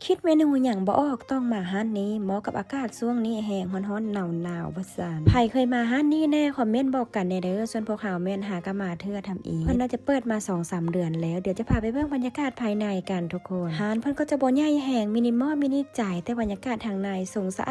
คิดเมนูอย่างบ่ออกต้องมาห้านนี้เหมาะกับอากาศช่วงนี้แห้งร้อนๆหนาวๆว่าซั่นไผเคยมาห้านนี้แน่คอมเมนต์บอกกันแน่เด้อส่วนพวกเขาแม่นหากะมาเทื่อทำอีกเพิ่นน่าจะเปิดมา 2-3 เดือนแล้วเดี๋ยวจะพาไปเบิ่งบรรยากาศภายในกันทุกคนห้านเพิ่นก็จะบ่ใหญ่แห้งมินิมอลมินิใจแต่บรรยากาศทางในทรงสะ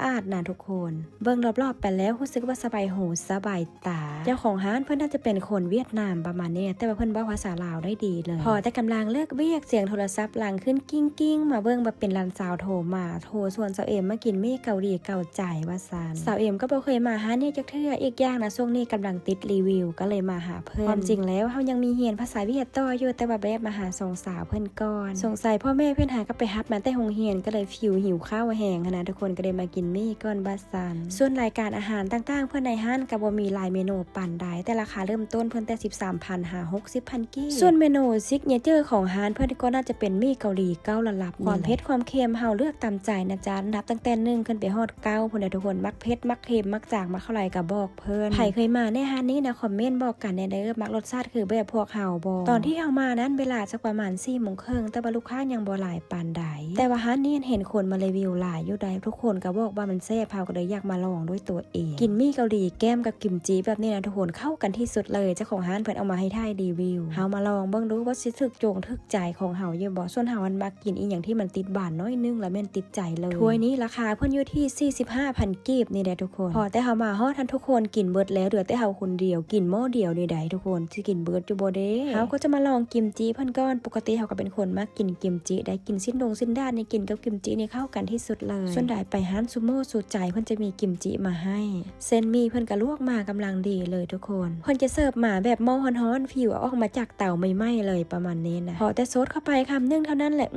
อาดนะทุกคนเบิ่งรอบๆไปแล้วรู้สึกว่าสบายหูสบายตาเจ้าของห้านเพิ่นน่าจะเป็นคนเวียดนามประมาณนี้แต่ว่าเพิ่นเว้าภาษาลาวได้ดีเลยพอแต่กำลังเลิกเวียกเสียงโทรศัพท์ลังขึ้นกิ้งๆมาเบิ่งว่าเป็นหลานสาวโทรส่วนสาวเอ็มมากินมี่เกาหลีเก่าใจว่าซานสาวเอ็มก็บ่เคยมาหาเนี่ยจักเทื่ออีกอย่างนะช่วงนี้กำลังติดรีวิวก็เลยมาหาเพิ่นความจริงแล้วเฮายังมีเรียนภาษาเวียดต่ออยู่แต่ว่าแบบมาหาสองสาวเพิ่นก่อนสงสัยพ่อแม่เพิ่นหาก็ไปฮับมาแต่โรงเรียนก็เลยหิวข้าวแห้งนะทุกคนก็เลยมากินมี่ก่อนบาซานส่วนรายการอาหารต่างๆเพิ่นในห้านก็บ่มีหลายเมนูปานใดแต่ราคาเริ่มต้นเพิ่นแต่ 13,000 หา 60,000 กีบส่วนเมนูซิกเนเจอร์ของห้านเพิ่นก็น่าจะเป็นมี่เกาหลีเก้าระดับความเผ็ดความเค็มเฮาเลือกตามใจนะจ๊ะนับตั้งแต่1ขึ้นไปฮอด9พุ่นน่ะทุกคนมักเผ็ดมักเค็มมักจางมักเท่าไหร่ก็บอกเพิ่นไผเคยมาในห้านนี้นะคอมเมนต์บอกกันแน่เด้อมักรสชาติคือแบบพวกเฮาบ่ตอนที่เฮามานั้นเวลาสักประมาณ 4:30 นแต่ว่าลูกค้ายังบ่หลายปานใดแต่ว่าห้านนี้เห็นคนมารีวิวหลายอยู่ใดทุกคนก็บอกว่ามันแซ่บเฮาก็เลยอยากมาลองด้วยตัวเองกินมี่เกาหลีแก้มกับกิมจิแบบนี้นะทุกคนเข้ากันที่สุดเลยเจ้าของห้านเพิ่นเอามาให้ถ่ายรีวิวเฮามาลองเบิ่งดูว่าสิถึกใจของเฮาอยู่บ่ส่วนเฮามันมักกินอีหยังที่มันติดบ้านน้อยนึงแล้วแม่นติดใจเลยถ้วยนี้ราคาเพิ่นอยู่ที่ 45,000 กีบนี่แหละทุกคนพอแต่เฮามาฮอดทันทุกคนกินเบิดแล้วเหลือแต่เฮาคนเดียวกินหม้อเดียวนี่ได้ทุกคนสิกินเบิดอยู่บ่เด้เฮาก็จะมาลองกิมจิเพิ่นก่อนปกติเฮาก็เป็นคนมักกินกิมจิได้กินสิ้นด้านนี่กินกับกิมจินี่เข้ากันที่สุดเลยส่วนใดไปร้านซูโม่สูตรใจเพิ่นจะมีกิมจิมาให้เส้นหมี่เพิ่นก็ลวกมากำลังดีเลยทุกคนเพิ่นจะเสิร์ฟมาแบบหม้อร้อนๆฟิวออกมาจากเตาใหม่ๆเลยประมาณนี้นะพอแต่ซดเข้าไปคำนึงเท่านั้นแหละ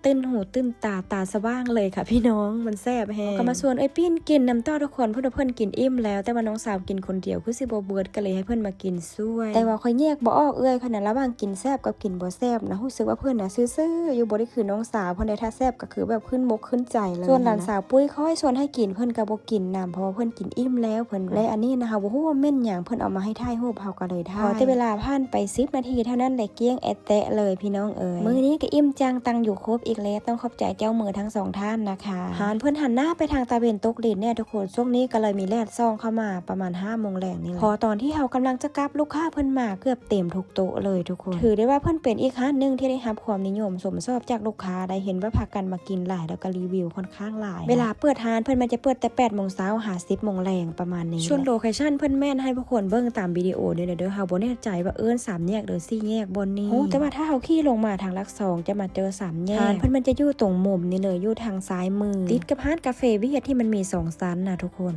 ตื่นหูตื่นตาสว่างเลยค่ะพี่น้องมันแซ่บแฮงก็มาชวนไอ้ปิ้นกินน้ำต้อทุกคนเพิ่นกินอิ่มแล้วแต่ว่าน้องสาวกินคนเดียวคือสิบ่เบิดก็เลยให้เพิ่นมากินช่วยแต่ว่าค่อยแยกบ่ออกขนาดระหว่างกินแซ่บกับกินบ่แซ่บนะรู้สึกว่าเพิ่นน่ะซื่อๆอยู่บ่ได้คือน้องสาวเพิ่นได้ถ้าแซ่บก็คือแบบขึ้นมกขึ้นใจเลยส่วนหลานสาวปุ้ยค่อยชวนให้กินเพิ่นก็บ่กินน้ำเพราะว่าเพิ่นกินอิ่มแล้วเพิ่นและอันนี้นะคะบ่ฮู้ว่าเม่นหยังเพิ่นเอามาให้ถ่ายรูปเฮาก็เลยถ่ายพอแต่เวลาผ่านไป10 นาทีเท่านั้นได้เกลี้ยงแอดแตะเลยพี่น้องมื้อนี้ก็อิ่มจังตังอยู่ครบอีกแล้วต้องขอบใจเจ้ามือทั้ง2ท่านนะคะหานเพิ่นหันหน้าไปทางตะเวนตกดินเนี่ยทุกคนช่วงนี้ก็เลยมีแลดซองเข้ามาประมาณ 5 โมงแลงนี่แหละพอตอนที่เฮากำลังจะกลับลูกค้าเพิ่นมาเกือบเต็มทุกโต๊ะเลยทุกคนถือได้ว่าเพิ่นเป็นอีกร้านนึงที่ได้รับความนิยมสมชอบจากลูกค้าได้เห็นว่าพากันมากินหลายแล้วก็รีวิวค่อนข้างหลายเวลาเปิดร้านเพิ่นมันจะเปิดแต่ 8 โมงเช้าหา 10 โมงแลงประมาณนี้ส่วนโลเคชั่นเพิ่นแม่นให้ทุกคนเบิ่งตามวิดีโอเด้อเฮาบ่แน่ใจว่า3 แยกหรือ4 แยกบนนี้แต่ว่าถ้าเฮาขี่ลงมาทางลัก2จะมาเจอ3 แยกร้านเพิ่นมันจะอยู่ตรงมุมนี่เลยอยู่ทางซ้ายมือติดกับร้านกาแฟเวียดที่มันมี2 ชั้นนะทุกคน